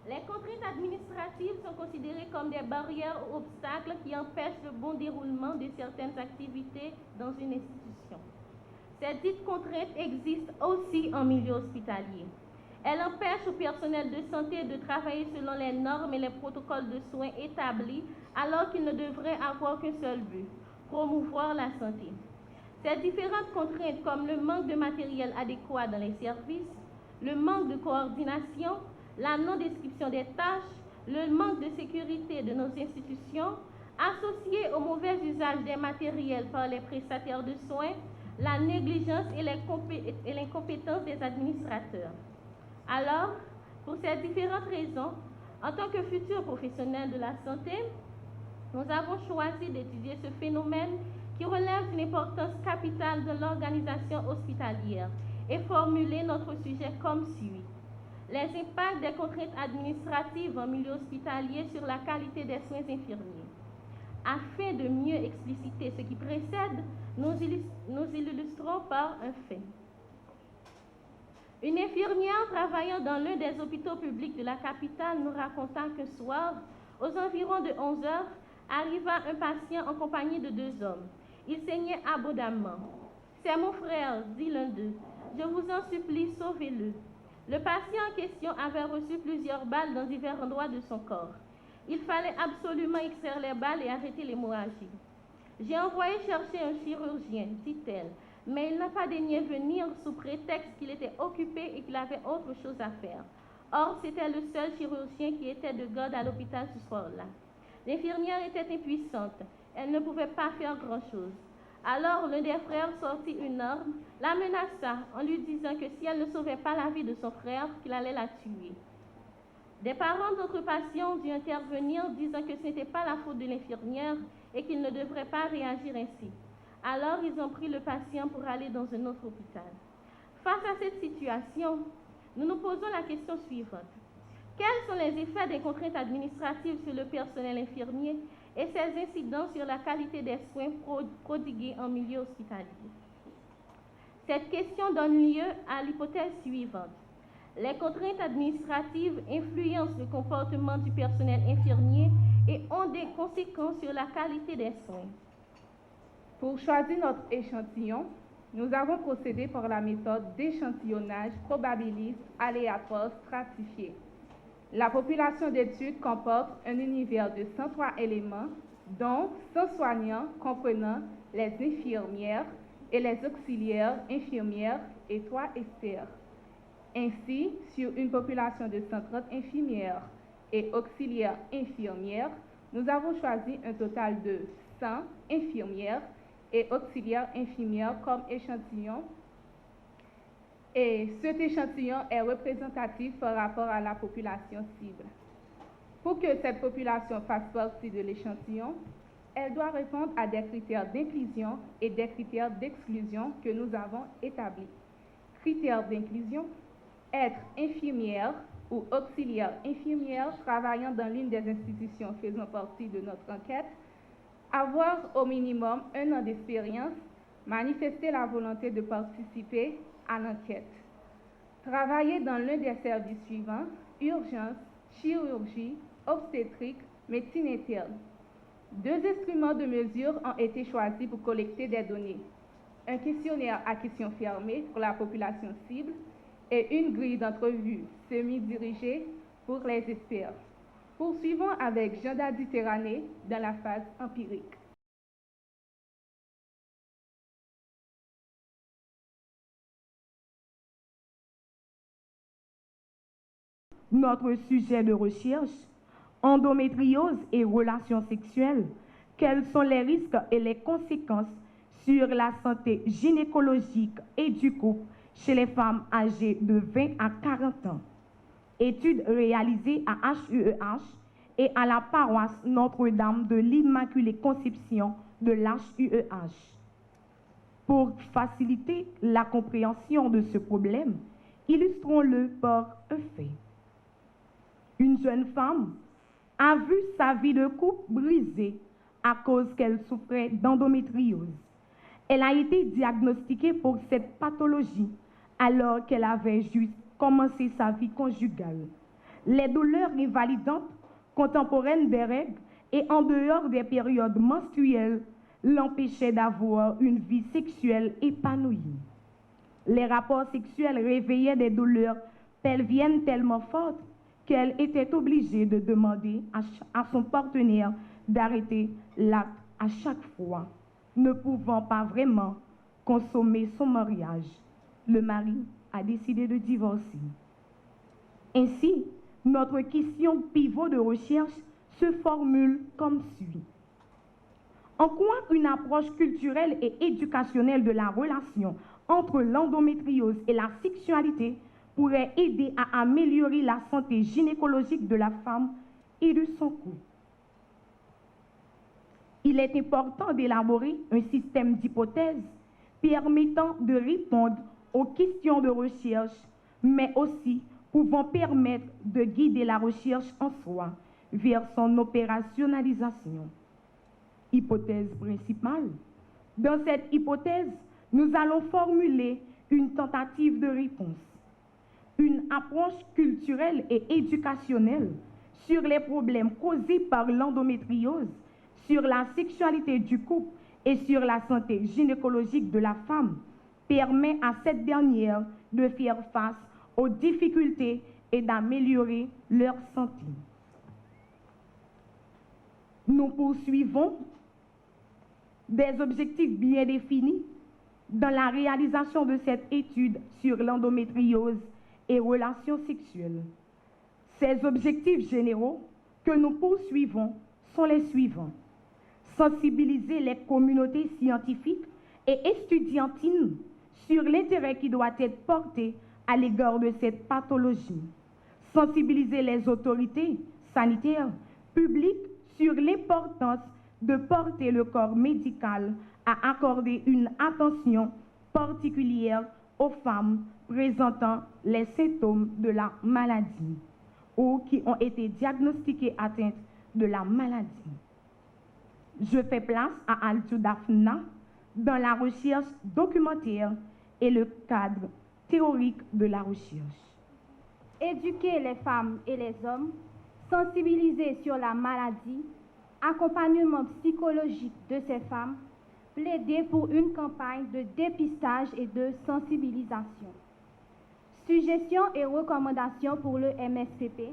Les contraintes administratives sont considérées comme des barrières ou obstacles qui empêchent le bon déroulement de certaines activités dans une institution. Ces dites contraintes existent aussi en milieu hospitalier. Elles empêchent au personnel de santé de travailler selon les normes et les protocoles de soins établis alors qu'ils ne devraient avoir qu'un seul but, promouvoir la santé. Ces différentes contraintes comme le manque de matériel adéquat dans les services, le manque de coordination, la non-description des tâches, le manque de sécurité de nos institutions, associés au mauvais usage des matériels par les prestataires de soins, la négligence et l'incompétence des administrateurs. Alors, pour ces différentes raisons, en tant que futurs professionnels de la santé, nous avons choisi d'étudier ce phénomène qui relève d'une importance capitale de l'organisation hospitalière et formuler notre sujet comme suit. Les impacts des contraintes administratives en milieu hospitalier sur la qualité des soins infirmiers. Afin de mieux expliciter ce qui précède, nous illustrons par un fait. Une infirmière travaillant dans l'un des hôpitaux publics de la capitale nous raconta qu'un soir, aux environs de 11 heures, arriva un patient en compagnie de 2 hommes. Il saignait abondamment. « C'est mon frère, dit l'un d'eux. Je vous en supplie, sauvez-le. » Le patient en question avait reçu plusieurs balles dans divers endroits de son corps. Il fallait absolument extraire les balles et arrêter l'hémorragie. « J'ai envoyé chercher un chirurgien, dit-elle, mais il n'a pas daigné venir sous prétexte qu'il était occupé et qu'il avait autre chose à faire. Or, c'était le seul chirurgien qui était de garde à l'hôpital ce soir-là. L'infirmière était impuissante. Elle ne pouvait pas faire grand-chose. Alors, l'un des frères sortit une arme, la menaça en lui disant que si elle ne sauvait pas la vie de son frère, qu'il allait la tuer. Des parents d'autres patients ont dû intervenir, disant que ce n'était pas la faute de l'infirmière et qu'il ne devrait pas réagir ainsi. Alors, ils ont pris le patient pour aller dans un autre hôpital. Face à cette situation, nous nous posons la question suivante. Quels sont les effets des contraintes administratives sur le personnel infirmier et ses incidences sur la qualité des soins prodigués en milieu hospitalier? Cette question donne lieu à l'hypothèse suivante. Les contraintes administratives influencent le comportement du personnel infirmier et ont des conséquences sur la qualité des soins. Pour choisir notre échantillon, nous avons procédé par la méthode d'échantillonnage probabiliste aléatoire stratifié. La population d'études comporte un univers de 103 éléments, dont 100 soignants comprenant les infirmières et les auxiliaires infirmières et 3 experts. Ainsi, sur une population de 130 infirmières et auxiliaires infirmières, nous avons choisi un total de 100 infirmières et auxiliaires infirmières comme échantillon. Et cet échantillon est représentatif par rapport à la population cible. Pour que cette population fasse partie de l'échantillon, elle doit répondre à des critères d'inclusion et des critères d'exclusion que nous avons établis. Critères d'inclusion: être infirmière ou auxiliaire infirmière travaillant dans l'une des institutions faisant partie de notre enquête, avoir au minimum 1 an d'expérience, manifester la volonté de participer à l'enquête. Travailler dans l'un des services suivants: urgence, chirurgie, obstétrique, médecine interne. 2 instruments de mesure ont été choisis pour collecter des données. Un questionnaire à questions fermées pour la population cible et une grille d'entrevue semi-dirigée pour les experts. Poursuivons avec Jean Dadi-Terrané dans la phase empirique. Notre sujet de recherche, endométriose et relations sexuelles, quels sont les risques et les conséquences sur la santé gynécologique et du couple chez les femmes âgées de 20 à 40 ans. Étude réalisée à HUEH et à la paroisse Notre-Dame de l'Immaculée Conception de l'HUEH. Pour faciliter la compréhension de ce problème, illustrons-le par un fait. Une jeune femme a vu sa vie de couple brisée à cause qu'elle souffrait d'endométriose. Elle a été diagnostiquée pour cette pathologie alors qu'elle avait juste commencé sa vie conjugale. les douleurs invalidantes contemporaines des règles et en dehors des périodes menstruelles l'empêchaient d'avoir une vie sexuelle épanouie. Les rapports sexuels réveillaient des douleurs pelviennes tellement fortes qu'elle était obligée de demander à son partenaire d'arrêter l'acte à chaque fois, ne pouvant pas vraiment consommer son mariage. Le mari a décidé de divorcer. Ainsi, notre question pivot de recherche se formule comme suit. En quoi une approche culturelle et éducationnelle de la relation entre l'endométriose et la sexualité pourrait aider à améliorer la santé gynécologique de la femme et de son couple? Il est important d'élaborer un système d'hypothèses permettant de répondre aux questions de recherche, mais aussi pouvant permettre de guider la recherche en soi vers son opérationnalisation. Hypothèse principale. Dans cette hypothèse, nous allons formuler une tentative de réponse. Une approche culturelle et éducationnelle sur les problèmes causés par l'endométriose, sur la sexualité du couple et sur la santé gynécologique de la femme permet à cette dernière de faire face aux difficultés et d'améliorer leur santé. Nous poursuivons des objectifs bien définis dans la réalisation de cette étude sur l'endométriose et relations sexuelles. Ces objectifs généraux que nous poursuivons sont les suivants. Sensibiliser les communautés scientifiques et estudiantines sur l'intérêt qui doit être porté à l'égard de cette pathologie. Sensibiliser les autorités sanitaires publiques sur l'importance de porter le corps médical à accorder une attention particulière aux femmes présentant les symptômes de la maladie ou qui ont été diagnostiquées atteintes de la maladie. Je fais place à Altu Daphna dans la recherche documentaire et le cadre théorique de la recherche. Éduquer les femmes et les hommes, sensibiliser sur la maladie, accompagnement psychologique de ces femmes, plaider pour une campagne de dépistage et de sensibilisation. Suggestions et recommandations pour le MSPP,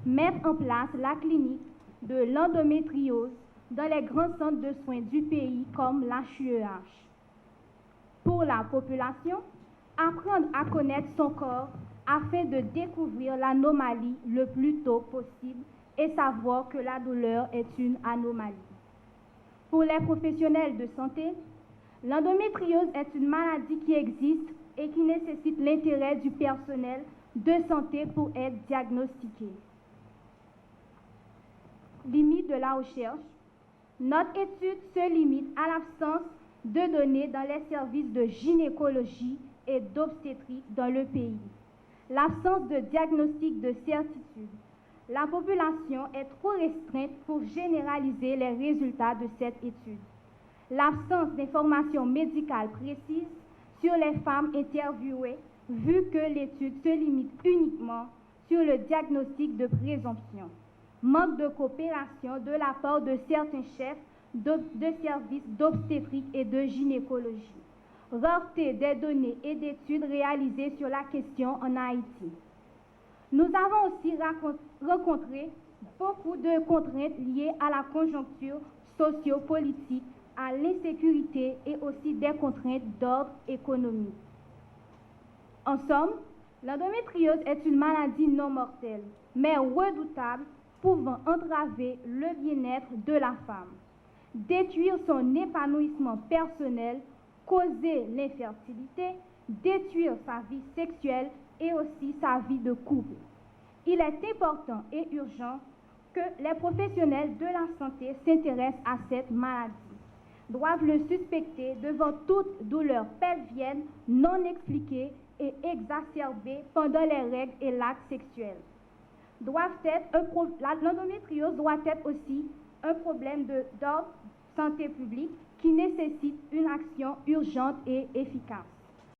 mettre en place la clinique de l'endométriose dans les grands centres de soins du pays comme l'HUEH. Pour la population, apprendre à connaître son corps afin de découvrir l'anomalie le plus tôt possible et savoir que la douleur est une anomalie. Pour les professionnels de santé, l'endométriose est une maladie qui existe et qui nécessite l'intérêt du personnel de santé pour être diagnostiquée. Limite de la recherche. Notre étude se limite à l'absence de données dans les services de gynécologie et d'obstétrique dans le pays. L'absence de diagnostic de certitude. La population est trop restreinte pour généraliser les résultats de cette étude. L'absence d'informations médicales précises sur les femmes interviewées, vu que l'étude se limite uniquement sur le diagnostic de présomption. Manque de coopération de la part de certains chefs de services d'obstétrique et de gynécologie. Rareté des données et d'études réalisées sur la question en Haïti. Nous avons aussi rencontré beaucoup de contraintes liées à la conjoncture sociopolitique, à l'insécurité et aussi des contraintes d'ordre économique. En somme, l'endométriose est une maladie non mortelle, mais redoutable, pouvant entraver le bien-être de la femme, détruire son épanouissement personnel, causer l'infertilité, détruire sa vie sexuelle et aussi sa vie de couple. Il est important et urgent que les professionnels de la santé s'intéressent à cette maladie, doivent le suspecter devant toute douleur pelvienne non expliquée et exacerbée pendant les règles et l'acte sexuel. L'endométriose doit être aussi un problème d'ordre santé publique qui nécessite une action urgente et efficace.